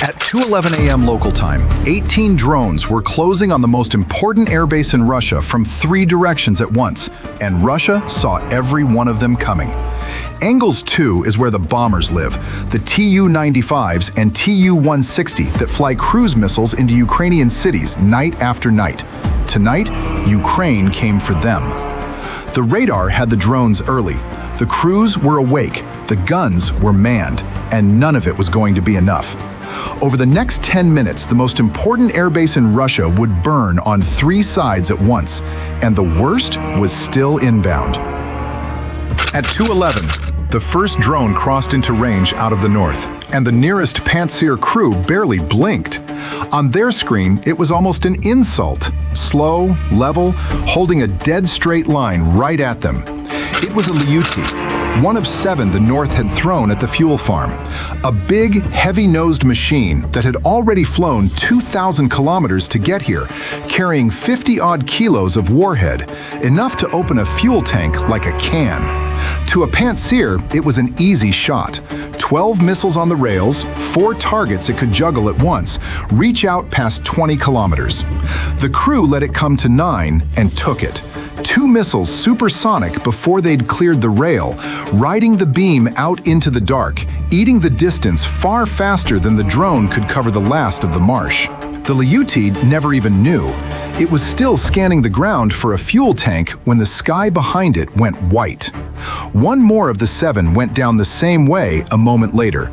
At 2:11 a.m. local time, 18 drones were closing on the most important airbase in Russia from 3 directions at once, and Russia saw every one of them coming. Engels 2 is where the bombers live, the Tu-95s and Tu-160 that fly cruise missiles into Ukrainian cities night after night. Tonight, Ukraine came for them. The radar had the drones early. The crews were awake, the guns were manned, and none of it was going to be enough. Over the next 10 minutes, the most important airbase in Russia would burn on 3 sides at once, and the worst was still inbound. At 2:11, the first drone crossed into range out of the north, and the nearest Pantsir crew barely blinked. On their screen, it was almost an insult. Slow, level, holding a dead straight line right at them. It was a Lyuti, one of 7 the North had thrown at the fuel farm. A big, heavy-nosed machine that had already flown 2,000 kilometers to get here, carrying 50-odd kilos of warhead, enough to open a fuel tank like a can. To a Pantsir, it was an easy shot. 12 missiles on the rails, 4 targets it could juggle at once, reach out past 20 kilometers. The crew let it come to 9 and took it. 2 missiles supersonic before they'd cleared the rail, riding the beam out into the dark, eating the distance far faster than the drone could cover the last of the marsh. The Lyuti never even knew. It was still scanning the ground for a fuel tank when the sky behind it went white. One more of the 7 went down the same way a moment later.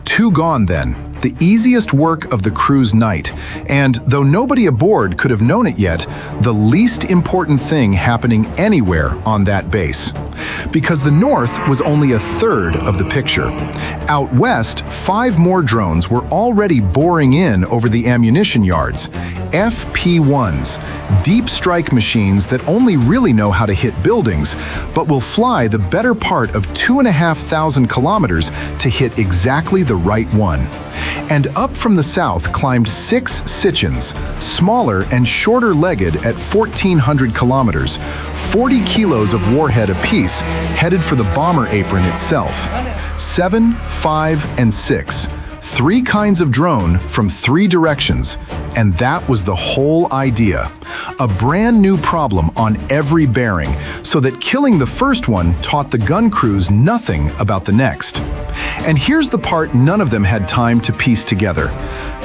2 gone then. The easiest work of the crew's night, and though nobody aboard could have known it yet, the least important thing happening anywhere on that base. Because the North was only a third of the picture. Out west, 5 more drones were already boring in over the ammunition yards. FP-1s, deep strike machines that only really know how to hit buildings, but will fly the better part of 2,500 kilometers to hit exactly the right one. And up from the south climbed 6 Sichins, smaller and shorter-legged at 1,400 kilometers, 40 kilos of warhead apiece, headed for the bomber apron itself. 7, 5, and 6. 3 kinds of drone from 3 directions, and that was the whole idea. A brand new problem on every bearing, so that killing the first one taught the gun crews nothing about the next. And here's the part none of them had time to piece together.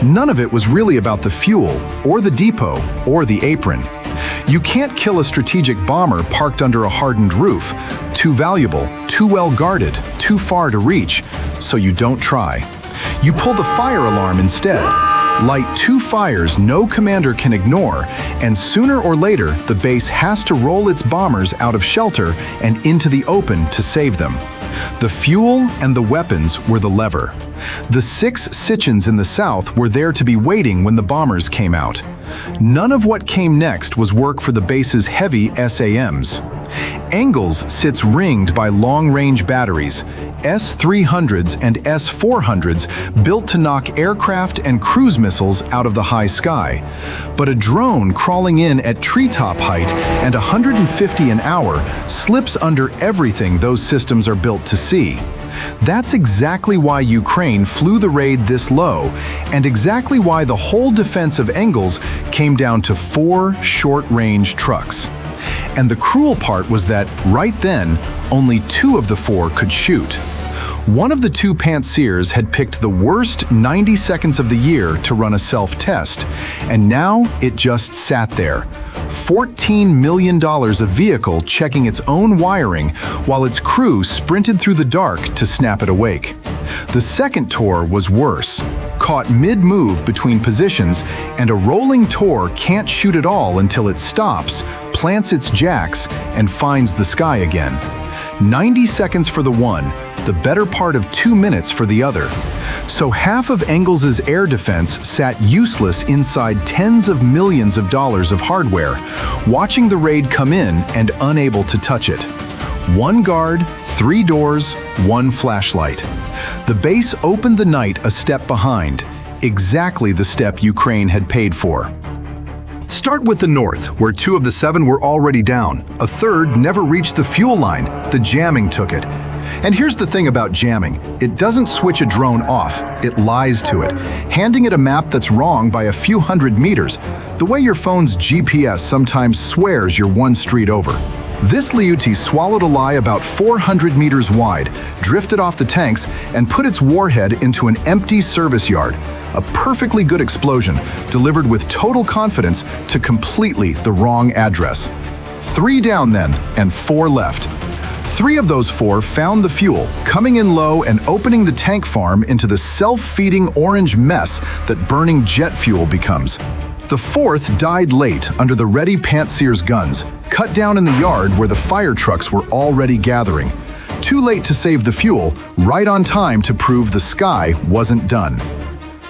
None of it was really about the fuel, or the depot, or the apron. You can't kill a strategic bomber parked under a hardened roof. Too valuable, too well guarded, too far to reach, so you don't try. You pull the fire alarm instead. Light 2 fires no commander can ignore, and sooner or later the base has to roll its bombers out of shelter and into the open to save them. The fuel and the weapons were the lever. The 6 Sichins in the south were there to be waiting when the bombers came out. None of what came next was work for the base's heavy SAMs. Engels sits ringed by long-range batteries, S-300s and S-400s built to knock aircraft and cruise missiles out of the high sky. But a drone crawling in at treetop height and 150 an hour slips under everything those systems are built to see. That's exactly why Ukraine flew the raid this low, and exactly why the whole defense of Engels came down to 4 short-range trucks. And the cruel part was that, right then, only 2 of the 4 could shoot. One of the 2 Pantsirs had picked the worst 90 seconds of the year to run a self-test, and now it just sat there. $14 million a vehicle checking its own wiring while its crew sprinted through the dark to snap it awake. The second Tor was worse. Caught mid-move between positions, and a rolling Tor can't shoot at all until it stops, plants its jacks, and finds the sky again. 90 seconds for the one, the better part of 2 minutes for the other. So half of Engels's air defense sat useless inside tens of millions of dollars of hardware, watching the raid come in and unable to touch it. 1 guard, 3 doors, 1 flashlight. The base opened the night a step behind, exactly the step Ukraine had paid for. Start with the north, where 2 of the 7 were already down. A third never reached the fuel line. The jamming took it. And here's the thing about jamming. It doesn't switch a drone off, it lies to it, handing it a map that's wrong by a few hundred meters, the way your phone's GPS sometimes swears you're one street over. This Liuti swallowed a lie about 400 meters wide, drifted off the tanks, and put its warhead into an empty service yard. A perfectly good explosion, delivered with total confidence to completely the wrong address. 3 down then, and 4 left. 3 of those 4 found the fuel, coming in low and opening the tank farm into the self-feeding orange mess that burning jet fuel becomes. The 4th died late under the ready Pantsir's guns, cut down in the yard where the fire trucks were already gathering. Too late to save the fuel, right on time to prove the sky wasn't done.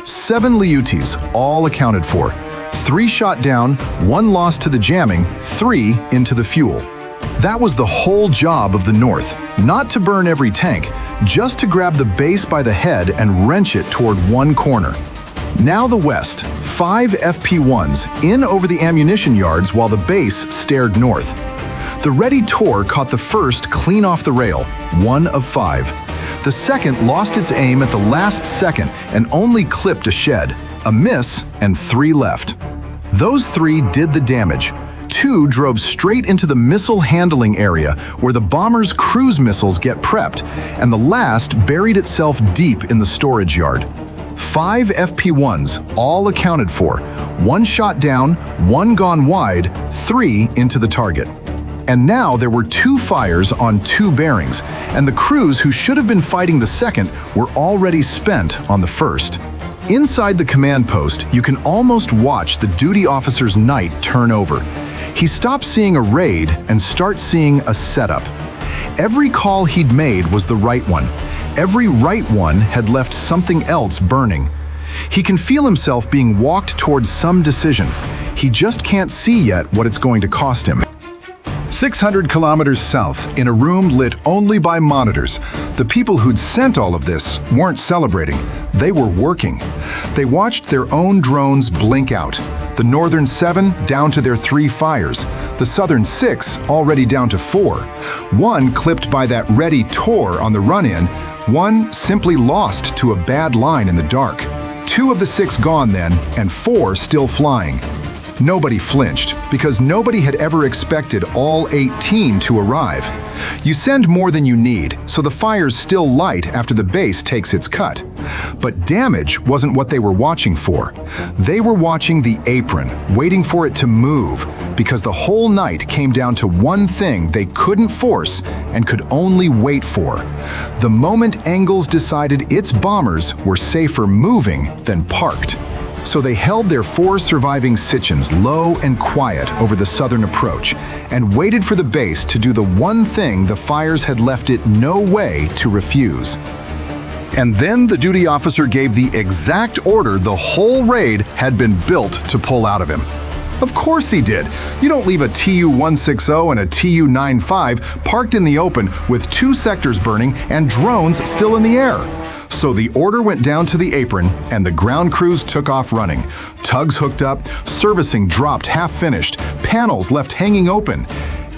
7 Liutis, all accounted for. 3 shot down, 1 lost to the jamming, 3 into the fuel. That was the whole job of the North, not to burn every tank, just to grab the base by the head and wrench it toward one corner. Now the West, 5 FP1s in over the ammunition yards while the base stared north. The Ready Tor caught the first clean off the rail, 1 of 5. The second lost its aim at the last second and only clipped a shed, a miss, and 3 left. Those 3 did the damage. 2 drove straight into the missile handling area where the bomber's cruise missiles get prepped, and the last buried itself deep in the storage yard. 5 FP1s, all accounted for. 1 shot down, 1 gone wide, 3 into the target. And now there were 2 fires on 2 bearings, and the crews who should have been fighting the second were already spent on the first. Inside the command post, you can almost watch the duty officer's night turn over. He stopped seeing a raid and starts seeing a setup. Every call he'd made was the right one. Every right one had left something else burning. He can feel himself being walked towards some decision. He just can't see yet what it's going to cost him. 600 kilometers south, in a room lit only by monitors, the people who'd sent all of this weren't celebrating. They were working. They watched their own drones blink out. The northern 7 down to their 3 fires. The southern 6 already down to 4. 1 clipped by that Ready Tor on the run-in. 1 simply lost to a bad line in the dark. 2 of the 6 gone then, and 4 still flying. Nobody flinched, because nobody had ever expected all 18 to arrive. You send more than you need, so the fire's still light after the base takes its cut. But damage wasn't what they were watching for. They were watching the apron, waiting for it to move, because the whole night came down to one thing they couldn't force and could only wait for. The moment Engels decided its bombers were safer moving than parked. So they held their 4 surviving Sichens low and quiet over the southern approach and waited for the base to do the one thing the fires had left it no way to refuse. And then the duty officer gave the exact order the whole raid had been built to pull out of him. Of course he did. You don't leave a Tu-160 and a Tu-95 parked in the open with 2 sectors burning and drones still in the air. So the order went down to the apron, and the ground crews took off running. Tugs hooked up, servicing dropped half-finished, panels left hanging open.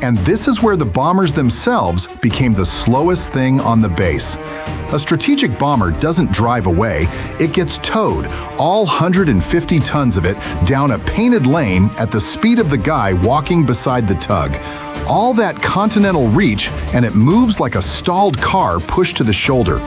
And this is where the bombers themselves became the slowest thing on the base. A strategic bomber doesn't drive away, it gets towed, all 150 tons of it, down a painted lane at the speed of the guy walking beside the tug. All that continental reach, and it moves like a stalled car pushed to the shoulder.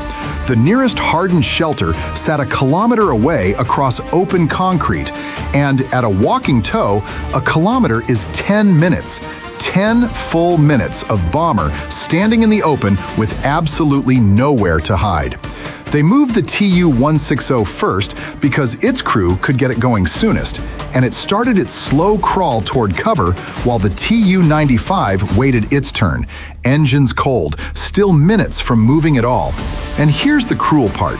The nearest hardened shelter sat a kilometer away across open concrete, and at a walking tow, a kilometer is 10 minutes. 10 full minutes of bomber standing in the open with absolutely nowhere to hide. They moved the Tu-160 first because its crew could get it going soonest, and it started its slow crawl toward cover while the Tu-95 waited its turn, engines cold, still minutes from moving at all. And here's the cruel part.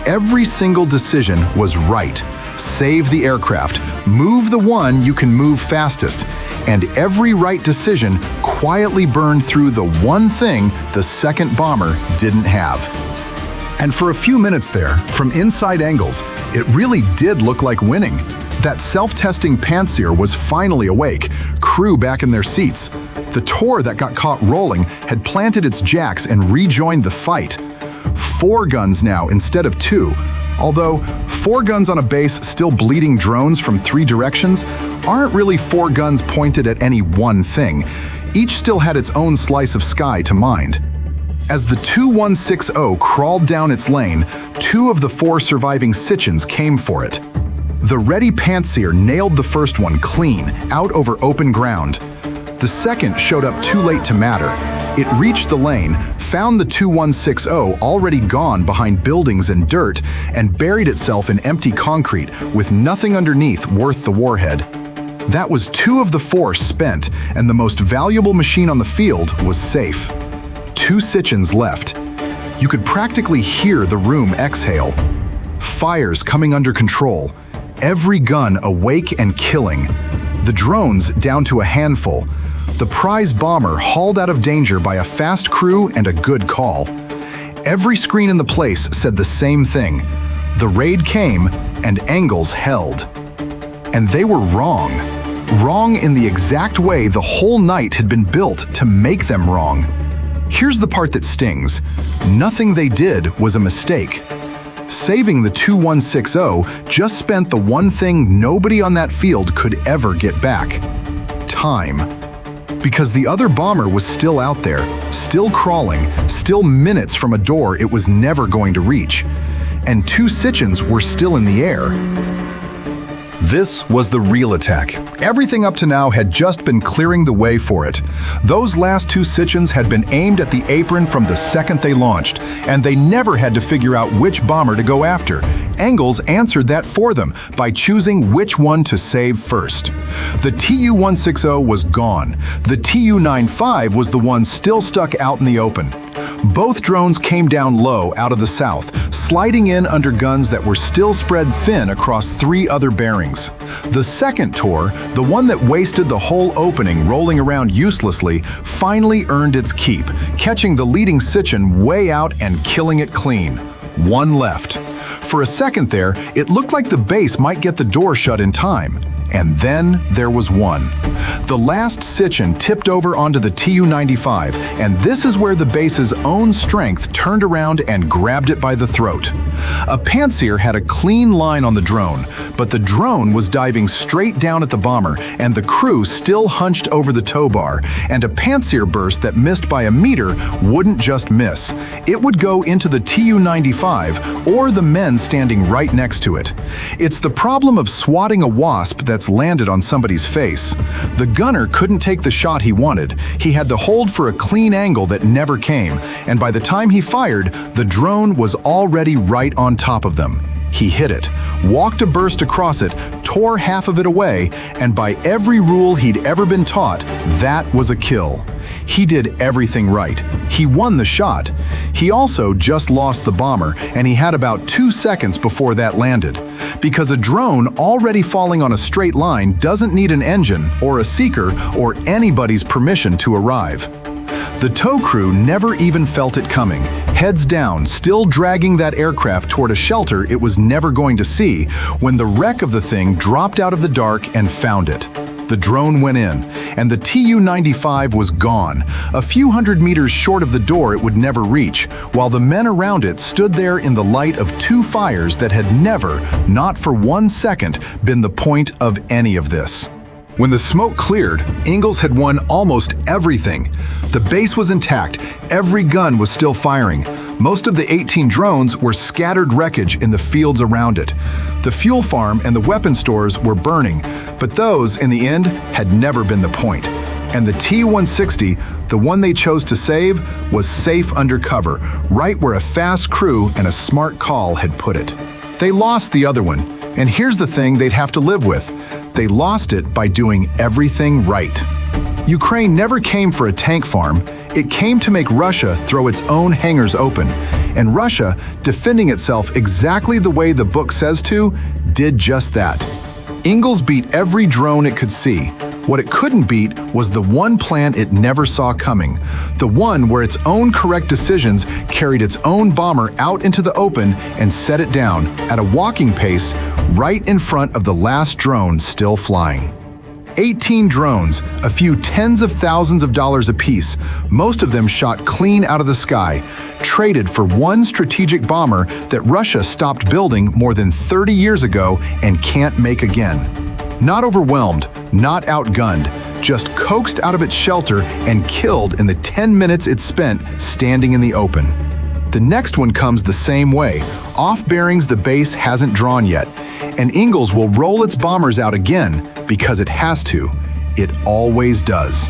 Every single decision was right. Save the aircraft, move the one you can move fastest, and every right decision quietly burned through the one thing the second bomber didn't have. And for a few minutes there, from inside Engels, it really did look like winning. That self-testing Pantsir was finally awake, crew back in their seats. The Tor that got caught rolling had planted its jacks and rejoined the fight. 4 guns now instead of 2. Although 4 guns on a base still bleeding drones from 3 directions aren't really 4 guns pointed at any one thing. Each still had its own slice of sky to mind. As the Tu-160 crawled down its lane, 2 of the 4 surviving Sichens came for it. The ready Pantsir nailed the first one clean, out over open ground. The second showed up too late to matter. It reached the lane, found the Tu-160 already gone behind buildings and dirt, and buried itself in empty concrete with nothing underneath worth the warhead. That was 2 of the 4 spent, and the most valuable machine on the field was safe. 2 Sichens left. You could practically hear the room exhale. Fires coming under control. Every gun awake and killing. The drones down to a handful. The prize bomber hauled out of danger by a fast crew and a good call. Every screen in the place said the same thing. The raid came, and Engels held. And they were wrong. Wrong in the exact way the whole night had been built to make them wrong. Here's the part that stings. Nothing they did was a mistake. Saving the Tu-160 just spent the one thing nobody on that field could ever get back. Time. Because the other bomber was still out there, still crawling, still minutes from a door it was never going to reach. And 2 Sichens were still in the air. This was the real attack. Everything up to now had just been clearing the way for it. Those last 2 Sichens had been aimed at the apron from the second they launched, and they never had to figure out which bomber to go after. Engels answered that for them by choosing which one to save first. The Tu-160 was gone. The Tu-95 was the one still stuck out in the open. Both drones came down low out of the south, sliding in under guns that were still spread thin across 3 other bearings. The second Tor, the one that wasted the whole opening rolling around uselessly, finally earned its keep, catching the leading Sichen way out and killing it clean. 1 left. For a second there, it looked like the base might get the door shut in time. And then there was one. The last Sichen tipped over onto the Tu-95, and this is where the base's own strength turned around and grabbed it by the throat. A Pantsir had a clean line on the drone, but the drone was diving straight down at the bomber, and the crew still hunched over the tow bar, and a Pantsir burst that missed by a meter wouldn't just miss. It would go into the Tu-95 or the men standing right next to it. It's the problem of swatting a wasp that's landed on somebody's face. The gunner couldn't take the shot he wanted. He had to hold for a clean angle that never came, and by the time he fired, the drone was already right on top of them. He hit it, walked a burst across it, tore half of it away, and by every rule he'd ever been taught, that was a kill. He did everything right. He won the shot. He also just lost the bomber, and he had about 2 seconds before that landed. Because a drone already falling on a straight line doesn't need an engine or a seeker or anybody's permission to arrive. The tow crew never even felt it coming, heads down, still dragging that aircraft toward a shelter it was never going to see, when the wreck of the thing dropped out of the dark and found it. The drone went in, and the Tu-95 was gone, a few hundred meters short of the door it would never reach, while the men around it stood there in the light of 2 fires that had never, not for 1 second, been the point of any of this. When the smoke cleared, Engels had won almost everything. The base was intact, every gun was still firing. Most of the 18 drones were scattered wreckage in the fields around it. The fuel farm and the weapon stores were burning, but those, in the end, had never been the point. And the Tu-160, the one they chose to save, was safe under cover, right where a fast crew and a smart call had put it. They lost the other one, and here's the thing they'd have to live with. They lost it by doing everything right. Ukraine never came for a tank farm. It came to make Russia throw its own hangars open. And Russia, defending itself exactly the way the book says to, did just that. Engels beat every drone it could see. What it couldn't beat was the one plan it never saw coming, the one where its own correct decisions carried its own bomber out into the open and set it down at a walking pace right in front of the last drone still flying. 18 drones, a few tens of thousands of dollars apiece, most of them shot clean out of the sky, traded for one strategic bomber that Russia stopped building more than 30 years ago and can't make again. Not overwhelmed, not outgunned, just coaxed out of its shelter and killed in the 10 minutes it spent standing in the open. The next one comes the same way. Off bearings the base hasn't drawn yet, and Engels will roll its bombers out again because it has to. It always does.